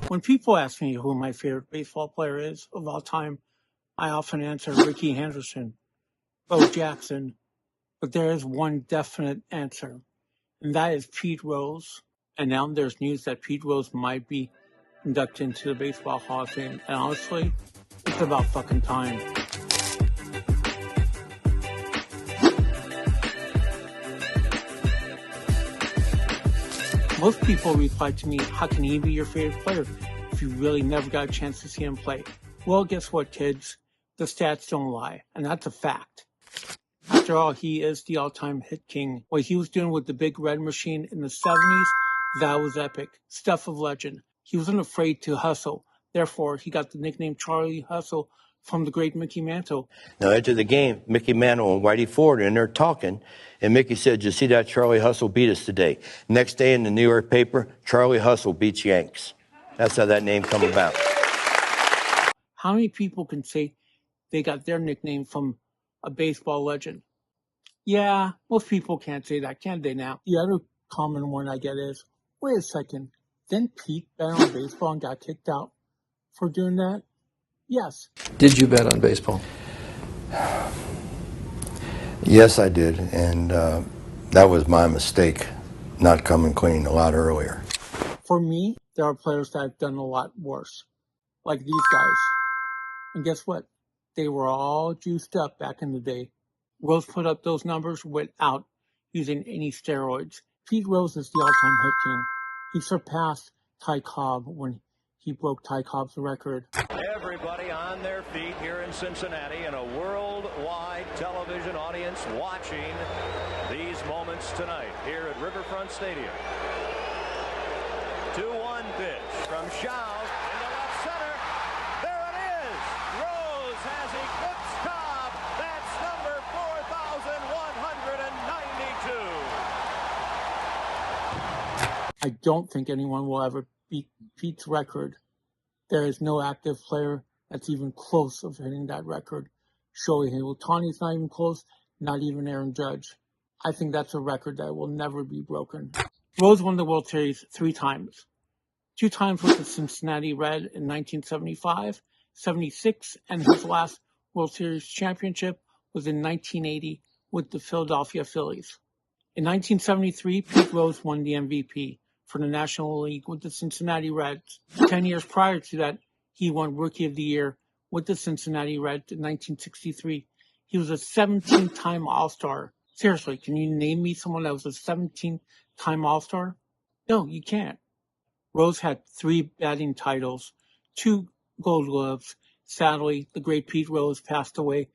When people ask me who my favorite baseball player is of all time, I often answer Ricky Henderson, Bo Jackson, but there is one definite answer, and that is Pete Rose. And now there's news that Pete Rose might be inducted into the Baseball Hall of Fame, and honestly, it's about fucking time. Most people reply to me, how can he be your favorite player if you really never got a chance to see him play? Well, guess what, kids? The stats don't lie, and that's a fact. After all, he is the all-time hit king. What he was doing with the Big Red Machine in the 70s, that was epic. Stuff of legend. He wasn't afraid to hustle. Therefore, he got the nickname Charlie Hustle from the great Mickey Mantle. Now, after the game, Mickey Mantle and Whitey Ford, and they're talking, and Mickey said, you see that Charlie Hustle beat us today. Next day in the New York paper, Charlie Hustle beats Yanks. That's how that name come about. How many people can say they got their nickname from a baseball legend? Yeah, most people can't say that, can they now? The other common one I get is, wait a second, didn't Pete bet on baseball and got kicked out for doing that? Yes. Did you bet on baseball? Yes, I did, and that was my mistake, not coming clean a lot earlier. For me, there are players that have done a lot worse, like these guys. And guess what? They were all juiced up back in the day. Rose put up those numbers without using any steroids. Pete Rose is the all-time hit king. He surpassed Ty Cobb when he broke Ty Cobb's record. Everybody on their feet here in Cincinnati and a worldwide television audience watching these moments tonight here at Riverfront Stadium. 2-1 pitch from Shaw into left center. There it is. Rose has eclipsed Cobb. That's number 4,192. I don't think anyone will ever beat Pete's record. There is no active player that's even close of hitting that record. Shohei Ohtani's not even close, not even Aaron Judge. I think that's a record that will never be broken. Rose won the World Series 3 times. 2 times with the Cincinnati Red in 1975, 76, and his last World Series championship was in 1980 with the Philadelphia Phillies. In 1973, Pete Rose won the MVP for the National League with the Cincinnati Reds. 10 years prior to that, he won Rookie of the Year with the Cincinnati Reds in 1963. He was a 17-time All-Star. Seriously, can you name me someone that was a 17-time All-Star? No, you can't. Rose had 3 batting titles, 2 Gold Gloves. Sadly, the great Pete Rose passed away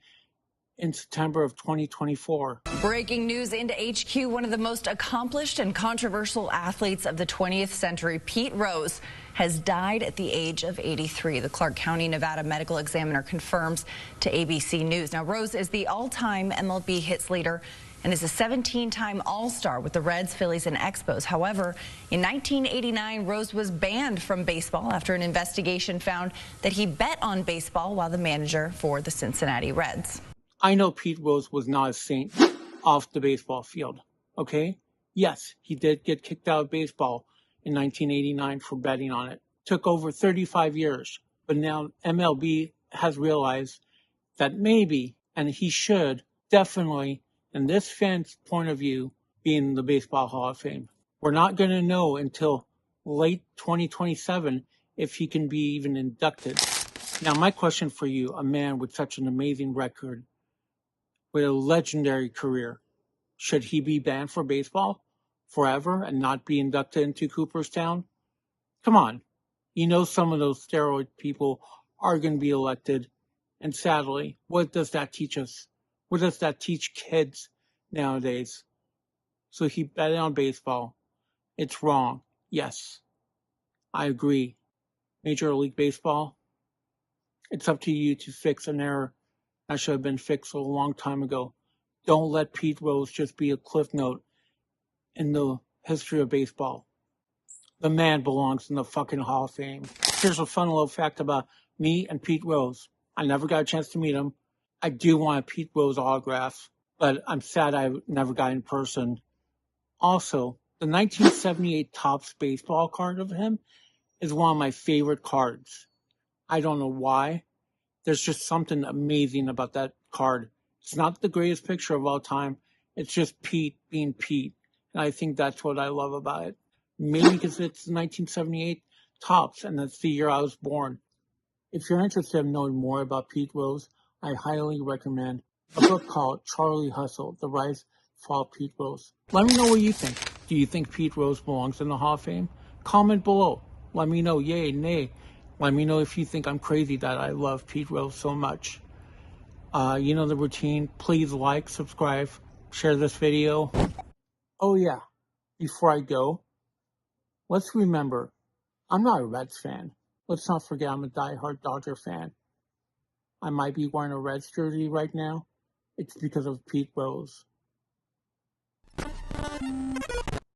in September of 2024. Breaking news into HQ, one of the most accomplished and controversial athletes of the 20th century, Pete Rose, has died at the age of 83. The Clark County, Nevada medical examiner confirms to ABC News. Now, Rose is the all-time MLB hits leader and is a 17-time All-Star with the Reds, Phillies, and Expos. However, in 1989, Rose was banned from baseball after an investigation found that he bet on baseball while the manager for the Cincinnati Reds. I know Pete Rose was not a saint off the baseball field, okay? Yes, he did get kicked out of baseball in 1989 for betting on it. Took over 35 years, but now MLB has realized that maybe, and he should, definitely, in this fan's point of view, be in the Baseball Hall of Fame. We're not going to know until late 2027 if he can be even inducted. Now, my question for you, a man with such an amazing record, with a legendary career, should he be banned for baseball forever and not be inducted into Cooperstown? Come on. You know some of those steroid people are going to be elected. And sadly, what does that teach us? What does that teach kids nowadays? So he betted on baseball. It's wrong. Yes, I agree. Major League Baseball, it's up to you to fix an error that should have been fixed a long time ago. Don't let Pete Rose just be a cliff note in the history of baseball. The man belongs in the fucking Hall of Fame. Here's a fun little fact about me and Pete Rose. I never got a chance to meet him. I do want a Pete Rose autograph, but I'm sad I never got in person. Also, the 1978 Topps baseball card of him is one of my favorite cards. I don't know why. There's just something amazing about that card. It's not the greatest picture of all time. It's just Pete being Pete. And I think that's what I love about it. Maybe because it's 1978 tops, and that's the year I was born. If you're interested in knowing more about Pete Rose, I highly recommend a book called Charlie Hustle, The Rise and Fall of Pete Rose. Let me know what you think. Do you think Pete Rose belongs in the Hall of Fame? Comment below. Let me know, yay, nay. Let me know if you think I'm crazy that I love Pete Rose so much. You know the routine. Please like, subscribe, share this video. Oh yeah, before I go, let's remember, I'm not a Reds fan. Let's not forget I'm a diehard Dodger fan. I might be wearing a Reds jersey right now. It's because of Pete Rose.